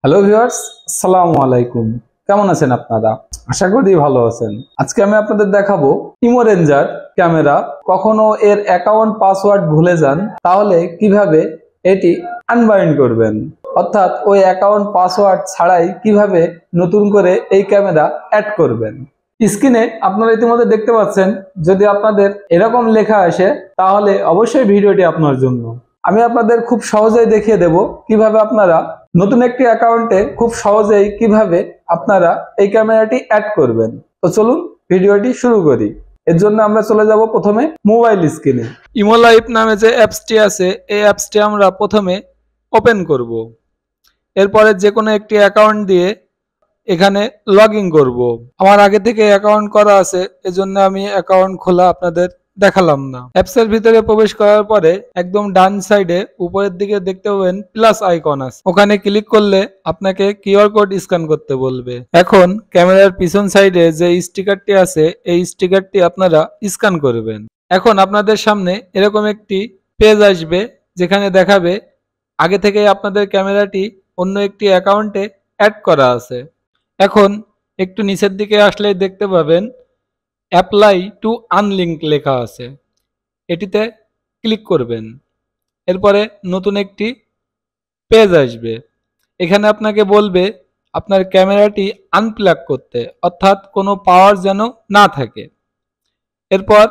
Hello viewers, আসসালামু আলাইকুম। কেমন আছেন আপনারা? আশা করি ভালো আছেন। আজকে আমি আপনাদের দেখাবো ইমো রেঞ্জার ক্যামেরা। কখনো এর অ্যাকাউন্ট পাসওয়ার্ড ভুলে যান, তাহলে কিভাবে এটি আনবাইন্ড করবেন, অর্থাৎ ওই অ্যাকাউন্ট পাসওয়ার্ড ছাড়াই কিভাবে নতুন করে এই ক্যামেরা অ্যাড করবেন। স্ক্রিনে আপনারা ইতিমধ্যে দেখতে পাচ্ছেন। যদি আপনাদের এরকম লেখা আসে তাহলে অবশ্যই ভিডিওটি আপনার জন্য। আমি আপনাদের খুব সহজেই দেখিয়ে দেব কিভাবে আপনারা নতুন একটি অ্যাকাউন্টে খুব সহজেই কিভাবে আপনারা এই ক্যামেরাটি অ্যাড করবেন। তো চলুন ভিডিওটি শুরু করি। এর জন্য আমরা চলে যাব প্রথমে মোবাইল স্ক্রিনে। ইমো লাইভ নামে যে অ্যাপসটি আছে, এই অ্যাপসটি আমরা প্রথমে ওপেন করব। এরপরে যে কোনো একটি অ্যাকাউন্ট দিয়ে এখানে লগ ইন করবো। আমার আগে থেকে অ্যাকাউন্ট করা আছে, এজন্য আমি অ্যাকাউন্ট খোলা আপনাদের দেখালাম না। অ্যাপসের ভিতরে প্রবেশ করার পরে একদম ডান সাইডে উপরের দিকে দেখতে পাবেন প্লাস আইকন আছে, ওখানে ক্লিক করলে আপনাকে কিউআর কোড স্ক্যান করতে বলবে। এখন ক্যামেরার পিছন সাইডে যে স্টিকারটি আছে, এই স্টিকারটি আপনারা স্ক্যান করবেন। এখন আপনাদের সামনে এরকম একটি পেজ আসবে, যেখানে দেখাবে আগে থেকে আপনাদের ক্যামেরাটি অন্য একটি অ্যাকাউন্টে অ্যাড করা আছে। এখন একটু নিচের দিকে আসলে দেখতে পাবেন অ্যাপ্লাই টু আনলিঙ্ক লেখা আছে, এটিতে ক্লিক করবেন। এরপরে নতুন একটি পেজ আসবে, এখানে আপনাকে বলবে আপনার ক্যামেরাটি আনপ্লাগ করতে, অর্থাৎ কোনো পাওয়ার যেন না থাকে। এরপর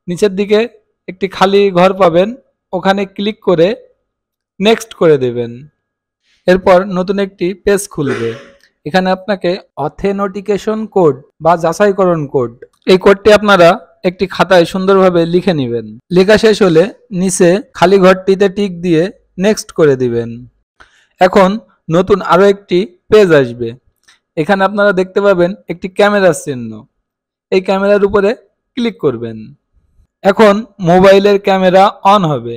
নিচের দিকে একটি খালি ঘর পাবেন, ওখানে ক্লিক করে নেক্সট করে দেবেন। এরপর নতুন একটি পেজ খুলবে, এখানে আপনাকে অথেন্টিকেশন কোড বা যাচাইকরণ কোড, এই কোডটি আপনারা একটি খাতায় সুন্দরভাবে লিখে নেবেন। লেখা শেষ হলে নিচে খালি ঘরটিতে টিক দিয়ে নেক্সট করে দিবেন। এখন নতুন আরো একটি পেজ আসবে, এখানে আপনারা দেখতে পাবেন একটি ক্যামেরার চিহ্ন, এই ক্যামেরার উপরে ক্লিক করবেন। এখন মোবাইলের ক্যামেরা অন হবে।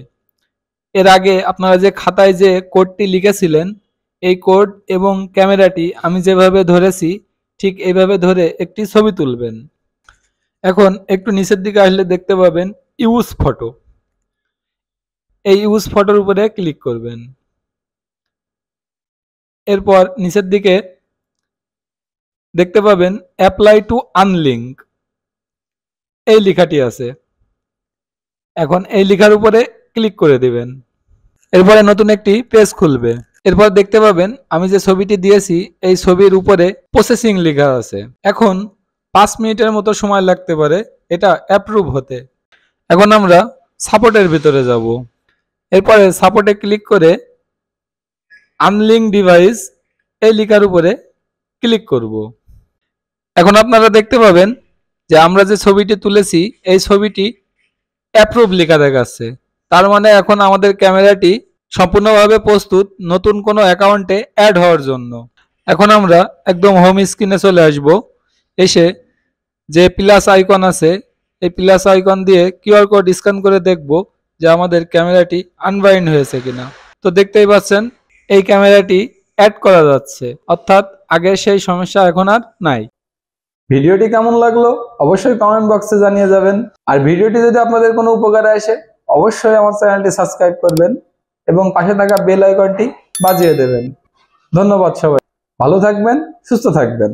এর আগে আপনারা যে খাতায় যে কোডটি লিখেছিলেন, এই কোড এবং ক্যামেরাটি আমি যেভাবে ধরেছি ঠিক এইভাবে ধরে একটি ছবি তুলবেন। এখন একটু নিচের দিকে আসলে দেখতে পাবেন ইউজ ফটো, এই ইউজ ফটোর উপরে ক্লিক করবেন। এরপর নিচের দিকে দেখতে পাবেন অ্যাপ্লাই টু আনলিঙ্ক, এই লেখাটি আছে, এখন এই লেখার উপরে ক্লিক করে দিবেন। এরপরে নতুন একটি পেজ খুলবে। এরপর দেখতে পাবেন আমি যে ছবিটি দিয়েছি, এই ছবির উপরে প্রসেসিং লেখা আছে। এখন 5 মিনিটের মতো সময় লাগতে পারে এটা অ্যাপ্রুভ হতে। এখন আমরা সাপোর্টের ভিতরে যাব। এরপরে সাপোর্টে ক্লিক করে আনলিঙ্ক ডিভাইস, এই লেখার উপরে ক্লিক করব। এখন আপনারা দেখতে পাবেন যে আমরা যে ছবিটি তুলেছি, এই ছবিটি অ্যাপ্রুভ লেখা দেখাচ্ছে। তার মানে এখন আমাদের ক্যামেরাটি সম্পূর্ণভাবে প্রস্তুত নতুন কোনো অ্যাকাউন্টে অ্যাড হওয়ার জন্য। এখন আমরা একদম হোম স্ক্রিনে চলে আসব। এসে যে প্লাস আইকন আছে, এই প্লাস আইকন দিয়ে কিউআর কোড স্ক্যান করে দেখব যে আমাদের ক্যামেরাটি আনবাইন্ড হয়েছে কিনা। তো দেখতেই পাচ্ছেন এই ক্যামেরাটি অ্যাড করা যাচ্ছে, অর্থাৎ আগে সেই সমস্যা এখন আর নাই। ভিডিওটি কেমন লাগলো অবশ্যই কমেন্ট বক্সে জানিয়ে যাবেন। আর ভিডিওটি যদি আপনাদের কোনো উপকারে আসে অবশ্যই আমার চ্যানেলটি সাবস্ক্রাইব করবেন এবং পাশে থাকা বেল আইকনটি বাজিয়ে দেবেন। ধন্যবাদ সবাই, ভালো থাকবেন, সুস্থ থাকবেন।